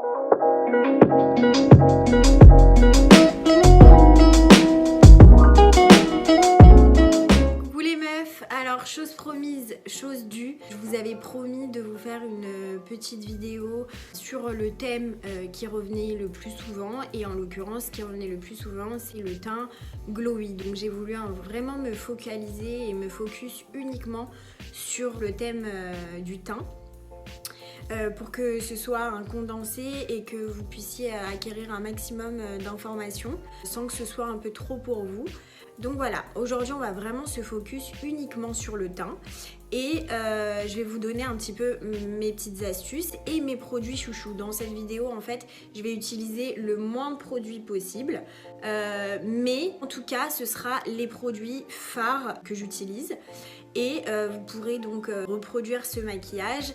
Coucou les meufs, alors chose promise, chose due, je vous avais promis de vous faire une petite vidéo sur le thème qui revenait le plus souvent, et en l'occurrence ce qui revenait le plus souvent c'est le teint glowy. Donc j'ai voulu vraiment me focaliser et me focus uniquement sur le thème du teint. Pour que ce soit un condensé et que vous puissiez acquérir un maximum d'informations sans que ce soit un peu trop pour vous. Donc voilà, aujourd'hui on va vraiment se focus uniquement sur le teint et je vais vous donner un petit peu mes petites astuces et mes produits chouchous. Dans cette vidéo en fait je vais utiliser le moins de produits possible, mais en tout cas ce sera les produits phares que j'utilise. Et vous pourrez donc reproduire ce maquillage,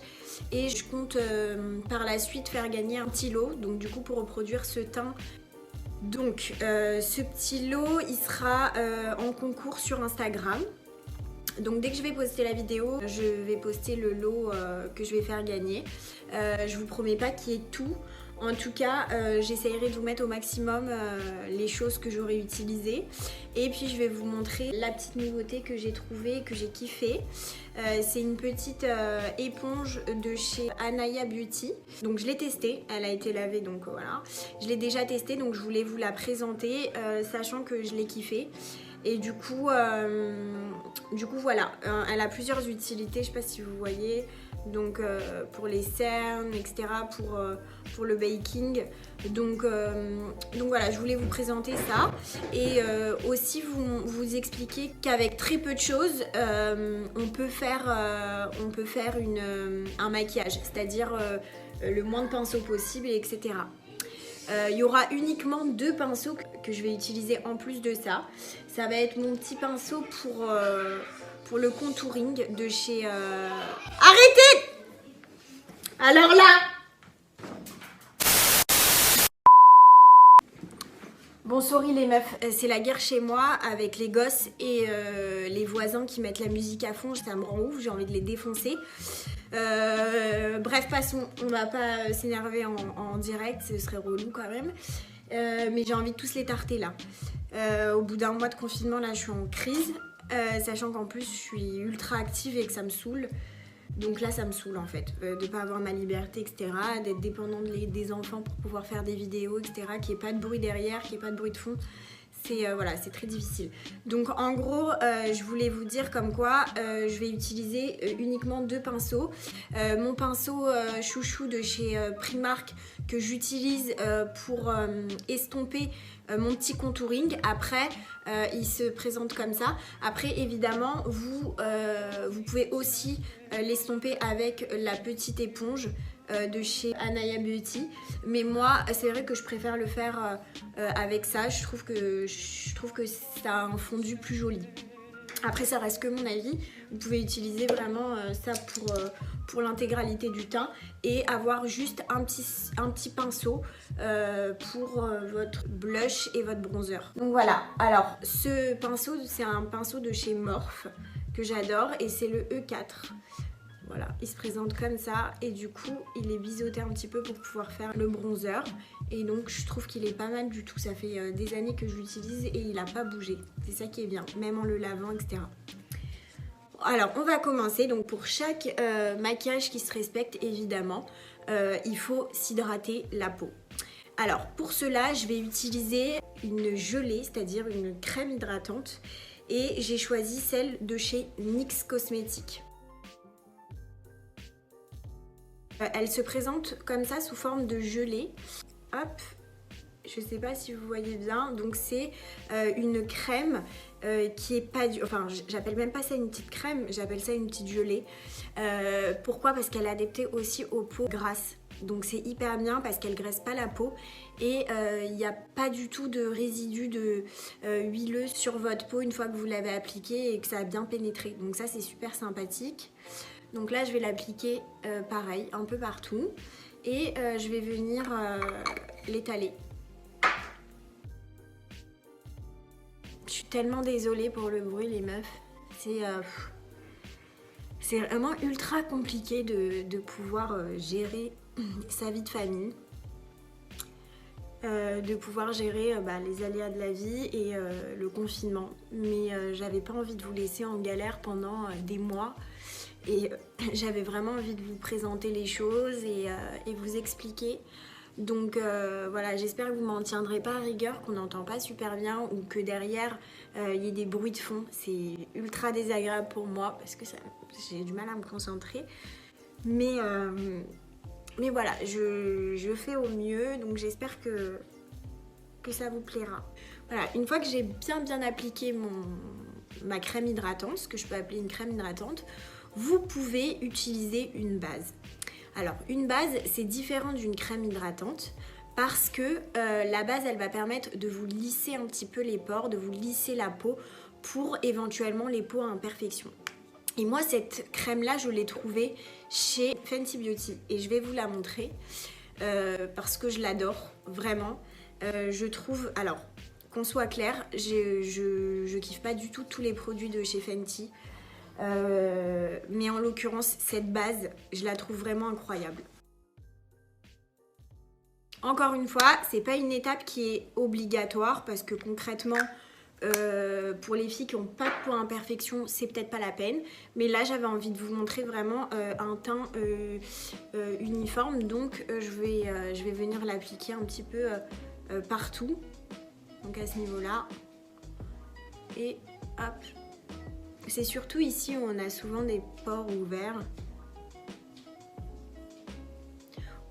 et je compte par la suite faire gagner un petit lot, donc du coup pour reproduire ce teint. Donc ce petit lot il sera en concours sur Instagram. Donc dès que je vais poster la vidéo, je vais poster le lot que je vais faire gagner. Je vous promets pas qu'il y ait tout. En tout cas, j'essayerai de vous mettre au maximum les choses que j'aurai utilisées. Et puis je vais vous montrer la petite nouveauté que j'ai trouvée, que j'ai kiffé. C'est une petite éponge de chez Anaya Beauty. Donc je l'ai testée, elle a été lavée, donc voilà. Je l'ai déjà testée, donc je voulais vous la présenter, sachant que je l'ai kiffée. Et du coup voilà, elle a plusieurs utilités, je sais pas si vous voyez. Donc pour les cernes, etc., pour le baking. Donc voilà, je voulais vous présenter ça et aussi vous expliquer qu'avec très peu de choses, on peut faire un maquillage, c'est-à-dire le moins de pinceaux possible, etc. Il y aura uniquement 2 pinceaux que je vais utiliser en plus de ça. Ça va être mon petit pinceau pour le contouring de chez... Arrêtez! Alors là! Bon, sorry les meufs, c'est la guerre chez moi avec les gosses et les voisins qui mettent la musique à fond. Ça me rend ouf, j'ai envie de les défoncer. Bref, passons, on va pas s'énerver en direct, ce serait relou quand même. Mais j'ai envie de tous les tarter là. Au bout d'un mois de confinement, là, je suis en crise. Sachant qu'en plus, je suis ultra active et que ça me saoule. Donc là, ça me saoule en fait, de pas avoir ma liberté, etc. D'être dépendante des enfants pour pouvoir faire des vidéos, etc. Qu'il n'y ait pas de bruit derrière, qu'il n'y ait pas de bruit de fond. Voilà, c'est très difficile. Donc en gros, je voulais vous dire comme quoi je vais utiliser uniquement 2 pinceaux. Mon pinceau chouchou de chez Primark que j'utilise pour estomper mon petit contouring. Après, il se présente comme ça. Après, évidemment, vous pouvez aussi l'estomper avec la petite éponge de chez Anaya Beauty, mais moi c'est vrai que je préfère le faire avec ça. Je trouve que ça a un fondu plus joli. Après ça reste que mon avis, vous pouvez utiliser vraiment ça pour l'intégralité du teint et avoir juste un petit pinceau pour votre blush et votre bronzer. Donc voilà, alors ce pinceau c'est un pinceau de chez Morphe que j'adore et c'est le E4. Voilà, il se présente comme ça et du coup il est biseauté un petit peu pour pouvoir faire le bronzer, et donc je trouve qu'il est pas mal du tout. Ça fait des années que je l'utilise et il n'a pas bougé, c'est ça qui est bien, même en le lavant, etc. Alors on va commencer. Donc pour chaque maquillage qui se respecte évidemment, il faut s'hydrater la peau. Alors pour cela je vais utiliser une gelée, c'est-à-dire une crème hydratante, et j'ai choisi celle de chez NYX Cosmetics. Elle se présente comme ça sous forme de gelée. Hop, je sais pas si vous voyez bien. Donc c'est une crème qui est pas du... Enfin, j'appelle même pas ça une petite crème, j'appelle ça une petite gelée. Pourquoi? Parce qu'elle est adaptée aussi aux peaux grasses. Donc c'est hyper bien parce qu'elle graisse pas la peau et il n'y a pas du tout de résidus de huileux sur votre peau une fois que vous l'avez appliquée et que ça a bien pénétré. Donc ça c'est super sympathique. Donc là je vais l'appliquer pareil un peu partout et je vais venir l'étaler. Je suis tellement désolée pour le bruit les meufs, c'est vraiment ultra compliqué de pouvoir gérer sa vie de famille. de pouvoir gérer les aléas de la vie et le confinement. Mais j'avais pas envie de vous laisser en galère pendant des mois. Et j'avais vraiment envie de vous présenter les choses et vous expliquer. Donc voilà, j'espère que vous m'en tiendrez pas à rigueur, qu'on n'entend pas super bien ou que derrière il y ait des bruits de fond. C'est ultra désagréable pour moi parce que j'ai du mal à me concentrer. Mais voilà, je fais au mieux, donc j'espère que ça vous plaira. Voilà, une fois que j'ai bien appliqué ma crème hydratante, ce que je peux appeler une crème hydratante, vous pouvez utiliser une base. Alors, une base, c'est différent d'une crème hydratante parce que la base, elle va permettre de vous lisser un petit peu les pores, de vous lisser la peau pour éventuellement les peaux à imperfection. Et moi, cette crème-là, je l'ai trouvée chez Fenty Beauty et je vais vous la montrer parce que je l'adore, vraiment. Je trouve, alors, qu'on soit clair, je kiffe pas du tout tous les produits de chez Fenty. Mais en l'occurrence, cette base, je la trouve vraiment incroyable. Encore une fois, c'est pas une étape qui est obligatoire parce que concrètement, pour les filles qui n'ont pas de peau à imperfection, c'est peut-être pas la peine. Mais là, j'avais envie de vous montrer vraiment un teint uniforme, donc je vais venir l'appliquer un petit peu partout. Donc à ce niveau-là. Et hop. C'est surtout ici où on a souvent des pores ouverts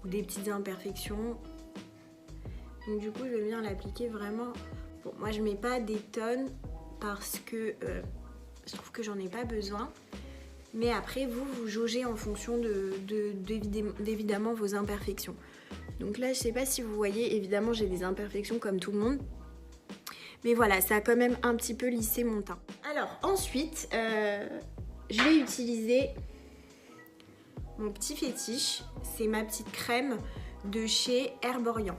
ou des petites imperfections. Donc du coup, je vais venir l'appliquer vraiment. Bon, moi, je mets pas des tonnes parce que je trouve que j'en ai pas besoin. Mais après, vous jaugez en fonction d'évidemment vos imperfections. Donc là, je sais pas si vous voyez, évidemment, j'ai des imperfections comme tout le monde. Mais voilà, ça a quand même un petit peu lissé mon teint. Alors ensuite, je vais utiliser mon petit fétiche. C'est ma petite crème de chez Herborian.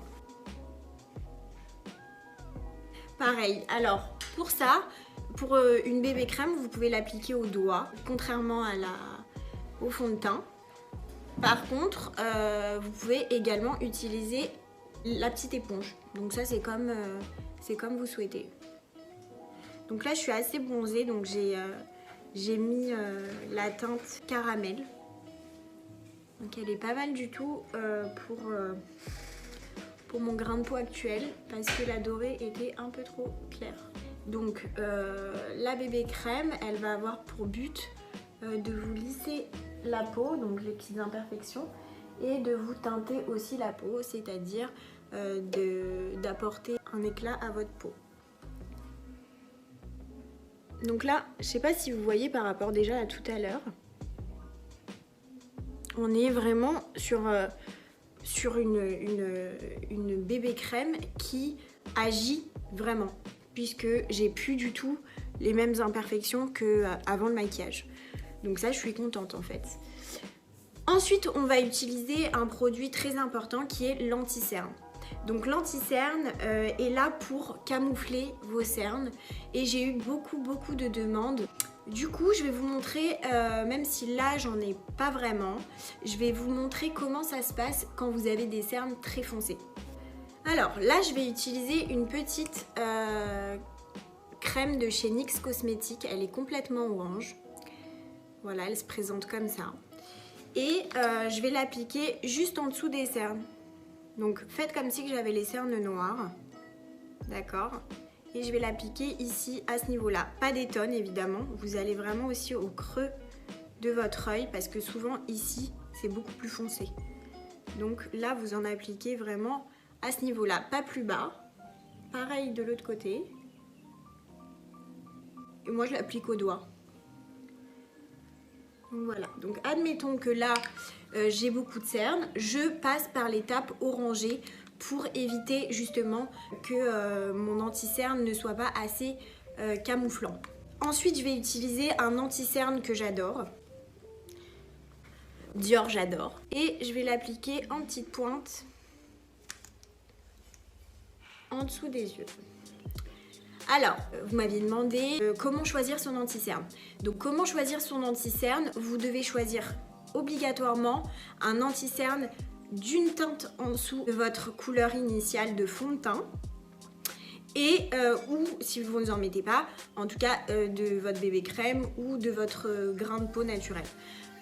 Pareil, alors pour ça, pour une bébé crème, vous pouvez l'appliquer au doigt, contrairement au fond de teint. Par contre, vous pouvez également utiliser la petite éponge. Donc ça, c'est comme vous souhaitez. Donc là, je suis assez bronzée, donc j'ai mis la teinte caramel. Donc elle est pas mal du tout pour mon grain de peau actuel, parce que la dorée était un peu trop claire. Donc la bébé crème, elle va avoir pour but de vous lisser la peau, donc les petites imperfections, et de vous teinter aussi la peau, c'est-à-dire d'apporter un éclat à votre peau. Donc là, je sais pas si vous voyez par rapport déjà à tout à l'heure, on est vraiment sur une bébé crème qui agit vraiment, puisque j'ai plus du tout les mêmes imperfections qu'avant le maquillage. Donc ça, je suis contente en fait. Ensuite, on va utiliser un produit très important qui est l'anti-cerne. Donc l'anti-cerne est là pour camoufler vos cernes et j'ai eu beaucoup de demandes. Du coup, je vais vous montrer, même si là j'en ai pas vraiment, je vais vous montrer comment ça se passe quand vous avez des cernes très foncées. Alors là, je vais utiliser une petite crème de chez NYX Cosmetics, elle est complètement orange. Voilà, elle se présente comme ça. Et je vais l'appliquer juste en dessous des cernes. Donc faites comme si j'avais les cernes noires, d'accord? Et je vais l'appliquer ici à ce niveau-là. Pas des tonnes évidemment, vous allez vraiment aussi au creux de votre œil parce que souvent ici c'est beaucoup plus foncé. Donc là vous en appliquez vraiment à ce niveau-là, pas plus bas. Pareil de l'autre côté. Et moi je l'applique au doigt. Donc voilà, donc admettons que là j'ai beaucoup de cernes, je passe par l'étape orangée pour éviter justement que mon anti-cerne ne soit pas assez camouflant. Ensuite je vais utiliser un anti-cerne que j'adore, Dior j'adore, et je vais l'appliquer en petite pointe en dessous des yeux. Alors, vous m'aviez demandé comment choisir son anti-cerne. Donc comment choisir son anti-cerne? Vous devez choisir obligatoirement un anti-cerne d'une teinte en dessous de votre couleur initiale de fond de teint. Et ou si vous ne en mettez pas, en tout cas de votre bébé crème ou de votre grain de peau naturel.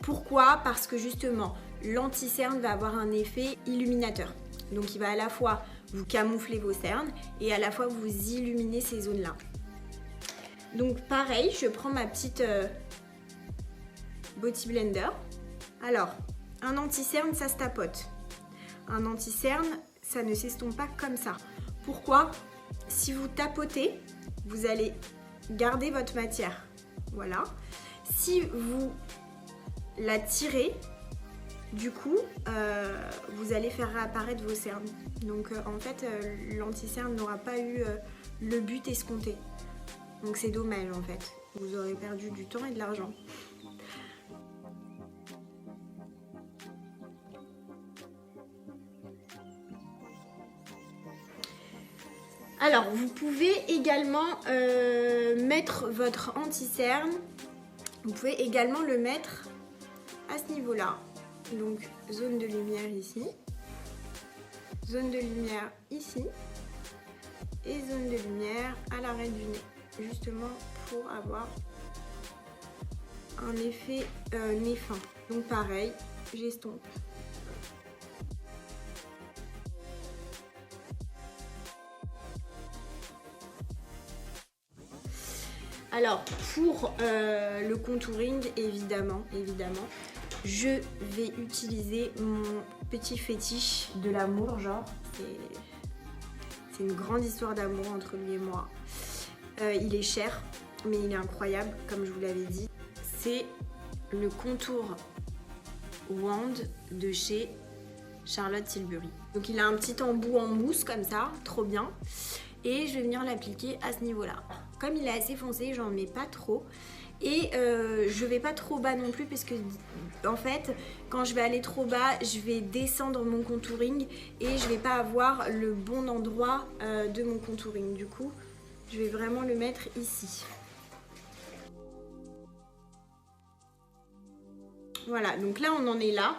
Pourquoi? Parce que justement l'anti-cerne va avoir un effet illuminateur. Donc il va à la fois vous camoufler vos cernes et à la fois vous illuminer ces zones là. Donc pareil, je prends ma petite Beauty Blender. Alors un anti-cerne ça se tapote. Un anti-cerne ça ne s'estompe pas comme ça. Pourquoi? Si vous tapotez, vous allez garder votre matière. Voilà. Si vous la tirez, du coup, vous allez faire réapparaître vos cernes. Donc en fait, l'anti-cerne n'aura pas eu le but escompté. Donc c'est dommage en fait. Vous aurez perdu du temps et de l'argent. Alors, vous pouvez également mettre votre anti-cerne. Vous pouvez également le mettre à ce niveau-là. Donc, zone de lumière ici. Zone de lumière ici. Et zone de lumière à l'arrêt du nez. Justement pour avoir un effet nez fin. Donc pareil, j'estompe. Alors pour le contouring, évidemment, je vais utiliser mon petit fétiche de l'amour, genre c'est une grande histoire d'amour entre lui et moi. Il est cher, mais il est incroyable, comme je vous l'avais dit. C'est le contour Wand de chez Charlotte Tilbury. Donc il a un petit embout en mousse comme ça, trop bien. Et je vais venir l'appliquer à ce niveau-là. Comme il est assez foncé, j'en mets pas trop. Et je vais pas trop bas non plus parce que en fait, quand je vais aller trop bas, je vais descendre mon contouring et je vais pas avoir le bon endroit de mon contouring. Du coup, je vais vraiment le mettre ici. Voilà, donc là on en est là.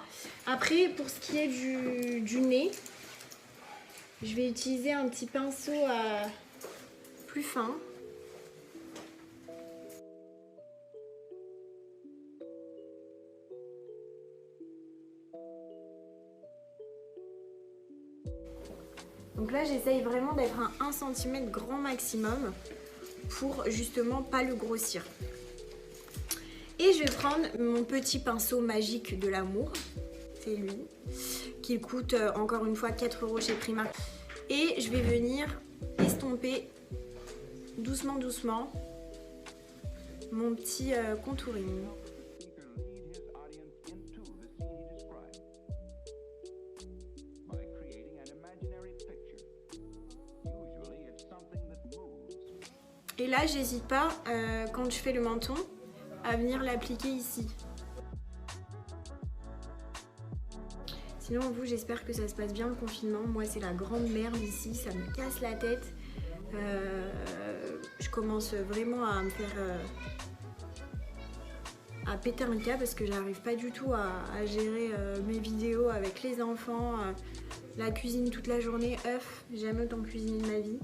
Après, pour ce qui est du nez, je vais utiliser un petit pinceau plus fin. Donc là, j'essaye vraiment d'être un 1 cm grand maximum pour justement pas le grossir. Et je vais prendre mon petit pinceau magique de l'amour, c'est lui, qui coûte encore une fois 4 € chez Primark. Et je vais venir estomper doucement mon petit contouring. Et là, j'hésite pas, quand je fais le menton, à venir l'appliquer ici. Sinon, vous, j'espère que ça se passe bien le confinement. Moi, c'est la grande merde ici, ça me casse la tête. Je commence vraiment à me faire... à péter un câble parce que j'arrive pas du tout à gérer mes vidéos avec les enfants, la cuisine toute la journée. J'ai jamais autant cuisiné de ma vie.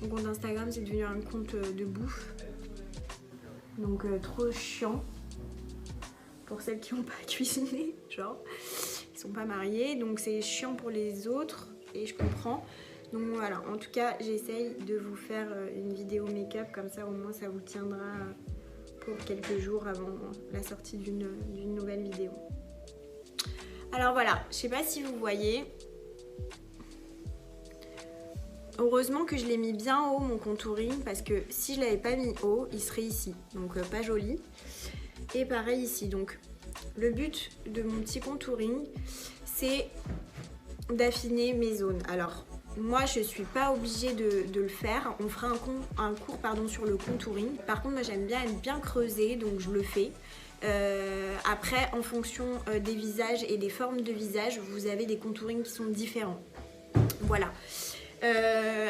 Mon compte Instagram, c'est devenu un compte de bouffe. Donc trop chiant pour celles qui n'ont pas cuisiné, genre. Ils sont pas mariés, donc c'est chiant pour les autres et je comprends. Donc voilà, en tout cas, j'essaye de vous faire une vidéo make-up, comme ça au moins ça vous tiendra pour quelques jours avant la sortie d'une nouvelle vidéo. Alors voilà, je sais pas si vous voyez. Heureusement que je l'ai mis bien haut mon contouring parce que si je l'avais pas mis haut, il serait ici. Donc pas joli. Et pareil ici. Donc le but de mon petit contouring, c'est d'affiner mes zones. Alors moi je suis pas obligée de le faire. On fera un cours sur le contouring. Par contre moi j'aime bien être bien creusée, donc je le fais. Après en fonction des visages et des formes de visage, vous avez des contourings qui sont différents. Voilà.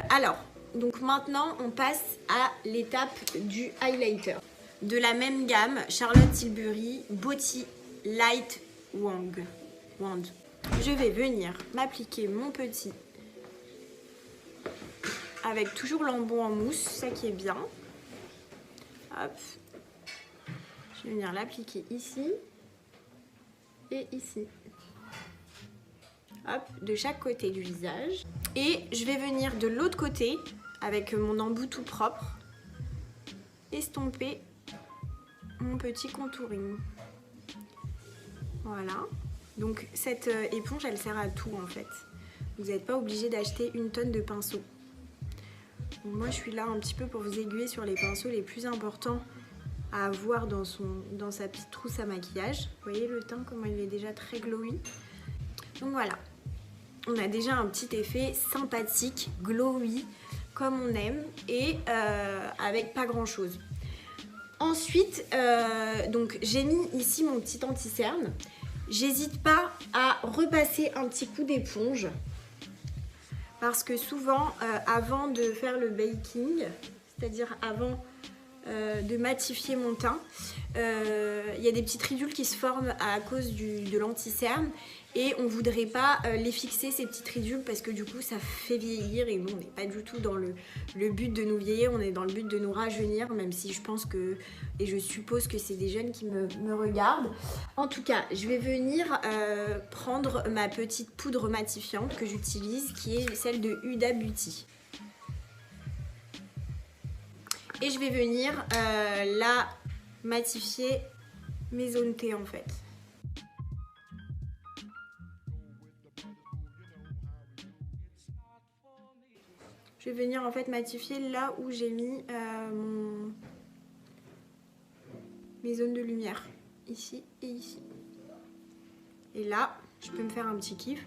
Alors, donc maintenant on passe à l'étape du highlighter. De la même gamme, Charlotte Tilbury Beauty Light Wand. je vais venir m'appliquer mon petit avec toujours l'embout en mousse, ça qui est bien. Hop. Je vais venir l'appliquer ici et ici. Hop, de chaque côté du visage. Et je vais venir de l'autre côté avec mon embout tout propre estomper mon petit contouring. Voilà. Donc cette éponge, elle sert à tout en fait. Vous n'êtes pas obligé d'acheter une tonne de pinceaux. Donc, moi, je suis là un petit peu pour vous aiguiller sur les pinceaux les plus importants à avoir dans sa petite trousse à maquillage. Vous voyez le teint, comment il est déjà très glowy. Donc voilà. On a déjà un petit effet sympathique, glowy, comme on aime, et avec pas grand chose. Ensuite, donc j'ai mis ici mon petit anti-cerne. J'hésite pas à repasser un petit coup d'éponge parce que souvent, avant de faire le baking, c'est-à-dire avant de matifier mon teint, il y a des petites ridules qui se forment à cause de l'anti-cerne. Et on ne voudrait pas les fixer, ces petites ridules, parce que du coup ça fait vieillir et nous on n'est pas du tout dans le but de nous vieillir, on est dans le but de nous rajeunir, même si je pense que, et je suppose que c'est des jeunes qui me regardent. En tout cas, je vais venir prendre ma petite poudre matifiante que j'utilise, qui est celle de Huda Beauty. Et je vais venir là matifier mes zones T en fait. Je vais venir en fait matifier là où j'ai mis mes zones de lumière, ici et ici. Et là, je peux me faire un petit kiff.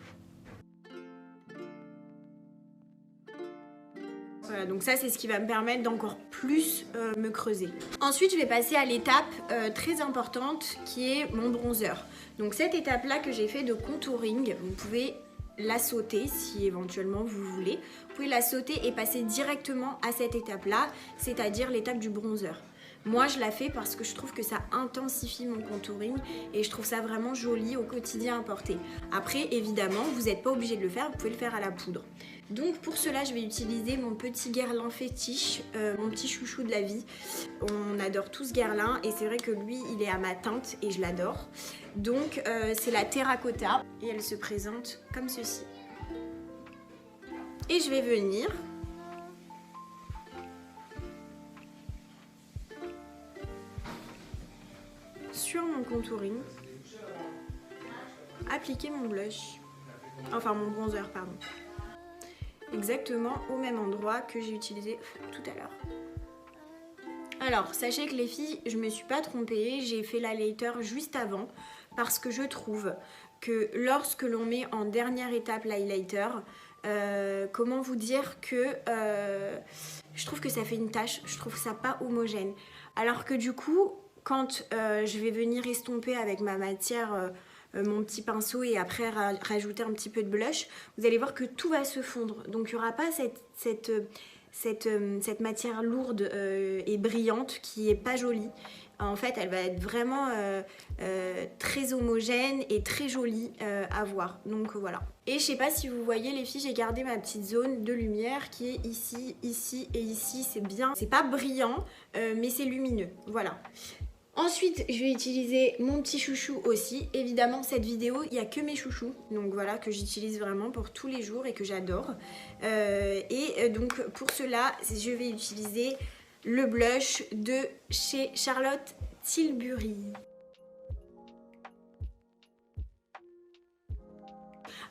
Voilà, donc ça c'est ce qui va me permettre d'encore plus me creuser. Ensuite, je vais passer à l'étape très importante qui est mon bronzer. Donc cette étape-là que j'ai fait de contouring, vous pouvez la sauter si éventuellement vous voulez. Vous pouvez la sauter et passer directement à cette étape-là, c'est-à-dire l'étape du bronzer. Moi, je la fais parce que je trouve que ça intensifie mon contouring et je trouve ça vraiment joli au quotidien à porter. Après, évidemment, vous n'êtes pas obligé de le faire, vous pouvez le faire à la poudre. Donc pour cela, je vais utiliser mon petit Guerlain fétiche, mon petit chouchou de la vie. On adore tous Guerlain et c'est vrai que lui, il est à ma teinte et je l'adore. Donc c'est la Terracotta et elle se présente comme ceci. Et je vais venir sur mon contouring appliquer mon blush, enfin mon bronzer pardon, exactement au même endroit que j'ai utilisé tout à l'heure. Alors sachez que les filles, je me suis pas trompée, j'ai fait l'highlighter juste avant parce que je trouve que lorsque l'on met en dernière étape l'highlighter, comment vous dire que je trouve que ça fait une tache, je trouve ça pas homogène, alors que du coup quand je vais venir estomper avec ma matière, mon petit pinceau et après rajouter un petit peu de blush, vous allez voir que tout va se fondre. Donc il n'y aura pas cette matière lourde et brillante qui est pas jolie. En fait, elle va être vraiment très homogène et très jolie à voir. Donc voilà. Et je sais pas si vous voyez les filles, j'ai gardé ma petite zone de lumière qui est ici, ici et ici. C'est bien. C'est pas brillant, mais c'est lumineux. Voilà. Ensuite, je vais utiliser mon petit chouchou aussi. Évidemment, cette vidéo, il n'y a que mes chouchous. Donc voilà, que j'utilise vraiment pour tous les jours et que j'adore. Donc pour cela, je vais utiliser le blush de chez Charlotte Tilbury.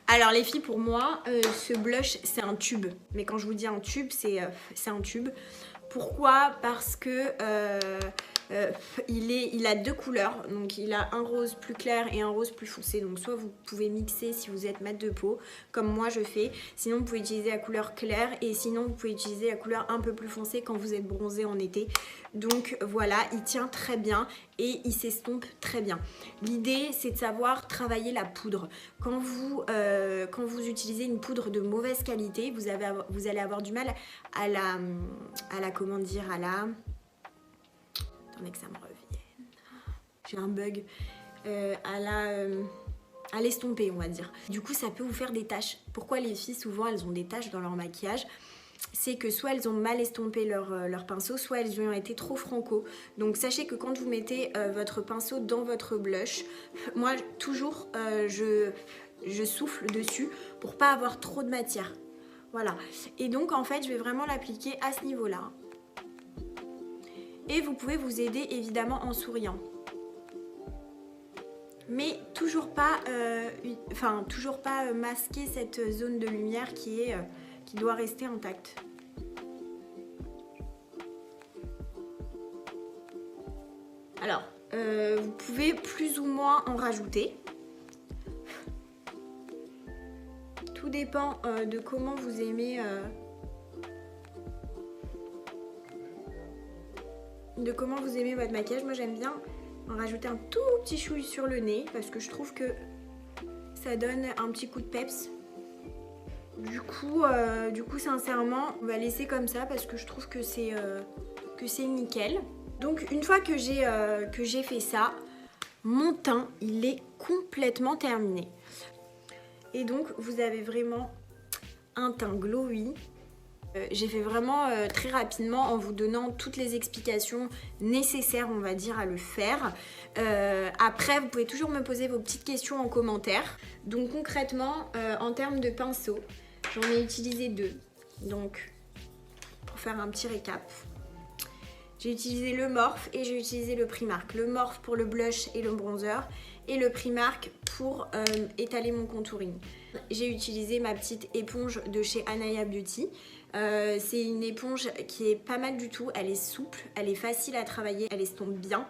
Alors les filles, pour moi, ce blush, c'est un tube. Mais quand je vous dis un tube, c'est un tube. Pourquoi? Parce que il a deux couleurs, donc il a un rose plus clair et un rose plus foncé, donc soit vous pouvez mixer si vous êtes mat de peau comme moi je fais, sinon vous pouvez utiliser la couleur claire et sinon vous pouvez utiliser la couleur un peu plus foncée quand vous êtes bronzé en été. Donc voilà, il tient très bien et il s'estompe très bien. L'idée c'est de savoir travailler la poudre. Quand vous utilisez une poudre de mauvaise qualité, vous allez avoir du mal à la comment dire, à la... Attendez que ça me revienne. J'ai un bug. À à l'estomper, on va dire. Du coup, ça peut vous faire des taches. Pourquoi les filles, souvent, elles ont des taches dans leur maquillage? C'est que soit elles ont mal estompé leur pinceau, soit elles ont été trop franco. Donc sachez que quand vous mettez votre pinceau dans votre blush, moi toujours je souffle dessus pour pas avoir trop de matière. Voilà. Et donc en fait je vais vraiment l'appliquer à ce niveau-là. Et vous pouvez vous aider évidemment en souriant. Mais toujours pas masquer cette zone de lumière qui doit rester intacte. Alors, vous pouvez plus ou moins en rajouter. Tout dépend de comment vous aimez votre maquillage. Moi, j'aime bien en rajouter un tout petit chouille sur le nez parce que je trouve que ça donne un petit coup de peps. Du coup, sincèrement, on va laisser comme ça parce que je trouve que c'est nickel. Donc, une fois que j'ai fait ça, mon teint, il est complètement terminé. Et donc, vous avez vraiment un teint glowy. J'ai fait vraiment très rapidement en vous donnant toutes les explications nécessaires, on va dire, à le faire. Après, vous pouvez toujours me poser vos petites questions en commentaire. Donc, concrètement, en termes de pinceau, j'en ai utilisé 2. Donc, pour faire un petit récap, j'ai utilisé le Morphe et j'ai utilisé le Primark. Le Morphe pour le blush et le bronzer et le Primark pour étaler mon contouring. J'ai utilisé ma petite éponge de chez Anaya Beauty. C'est une éponge qui est pas mal du tout, elle est souple, elle est facile à travailler, elle estompe bien.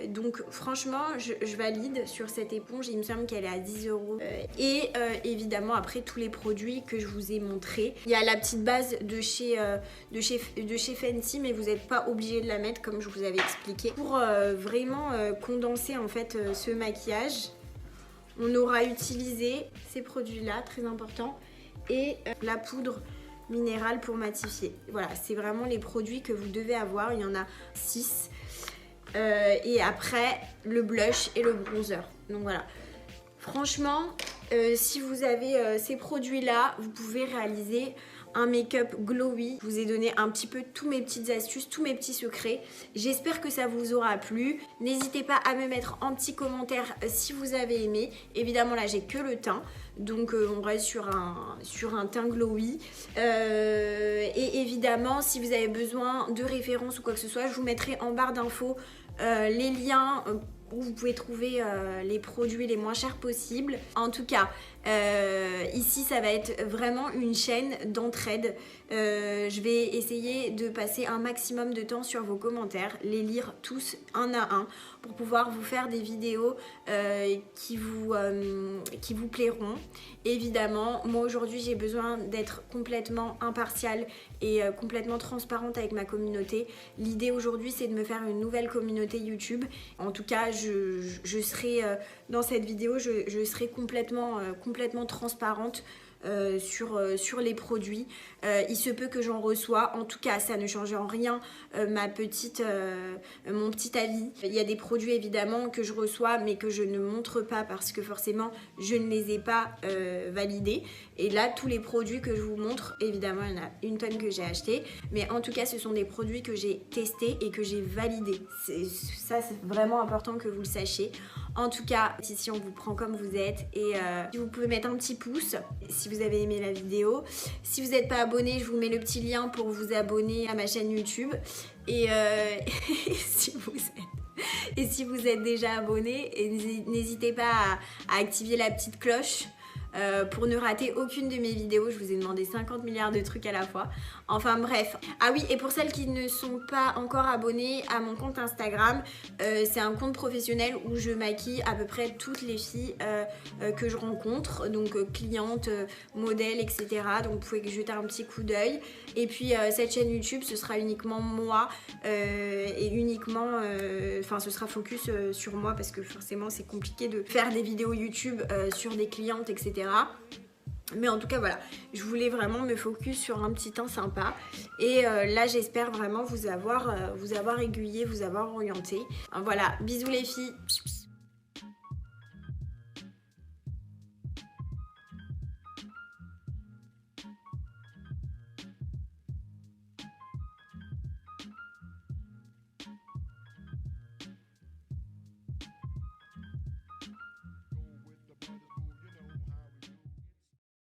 Donc franchement je valide sur cette éponge, il me semble qu'elle est à 10 €. Et évidemment après tous les produits que je vous ai montrés. Il y a la petite base de chez Fenty, mais vous n'êtes pas obligé de la mettre comme je vous avais expliqué. Pour vraiment condenser en fait ce maquillage, on aura utilisé ces produits là, très important, et la poudre minérale pour matifier. Voilà, c'est vraiment les produits que vous devez avoir, il y en a 6. Et après le blush et le bronzer. Donc voilà, franchement si vous avez ces produits là, vous pouvez réaliser un make-up glowy. Je vous ai donné un petit peu tous mes petites astuces, tous mes petits secrets. J'espère que ça vous aura plu. N'hésitez pas à me mettre en petit commentaire si vous avez aimé. Évidemment là j'ai que le teint, donc on reste sur un teint glowy. Et évidemment si vous avez besoin de références ou quoi que ce soit, je vous mettrai en barre d'infos les liens où vous pouvez trouver les produits les moins chers possibles. En tout cas, ici ça va être vraiment une chaîne d'entraide. Je vais essayer de passer un maximum de temps sur vos commentaires, les lire tous un à un pour pouvoir vous faire des vidéos qui vous plairont. Évidemment, moi aujourd'hui j'ai besoin d'être complètement impartiale et complètement transparente avec ma communauté. L'idée aujourd'hui c'est de me faire une nouvelle communauté YouTube. En tout cas, je serai dans cette vidéo, je serai complètement transparente sur les produits. Il se peut que j'en reçois, en tout cas ça ne change en rien mon petit avis. Il y a des produits évidemment que je reçois mais que je ne montre pas parce que forcément je ne les ai pas validés. Et là tous les produits que je vous montre, évidemment il y en a une tonne que j'ai acheté, mais en tout cas ce sont des produits que j'ai testés et que j'ai validés. Ça c'est vraiment important que vous le sachiez. En tout cas, ici on vous prend comme vous êtes et vous pouvez mettre un petit pouce si vous avez aimé la vidéo. Si vous n'êtes pas abonné, je vous mets le petit lien pour vous abonner à ma chaîne YouTube. Et si vous êtes déjà abonné, n'hésitez pas à activer la petite cloche pour ne rater aucune de mes vidéos. Je vous ai demandé 50 milliards de trucs à la fois. Enfin bref. Ah oui, et pour celles qui ne sont pas encore abonnées à mon compte Instagram, c'est un compte professionnel où je maquille à peu près toutes les filles que je rencontre, donc clientes, modèles, etc. Donc vous pouvez jeter un petit coup d'œil. Et puis cette chaîne YouTube, ce sera uniquement moi et uniquement, ce sera focus sur moi parce que forcément c'est compliqué de faire des vidéos YouTube sur des clientes, etc. Mais en tout cas voilà, je voulais vraiment me focus sur un petit teint sympa. Et là j'espère vraiment vous avoir aiguillé, vous avoir orienté. Voilà, bisous les filles.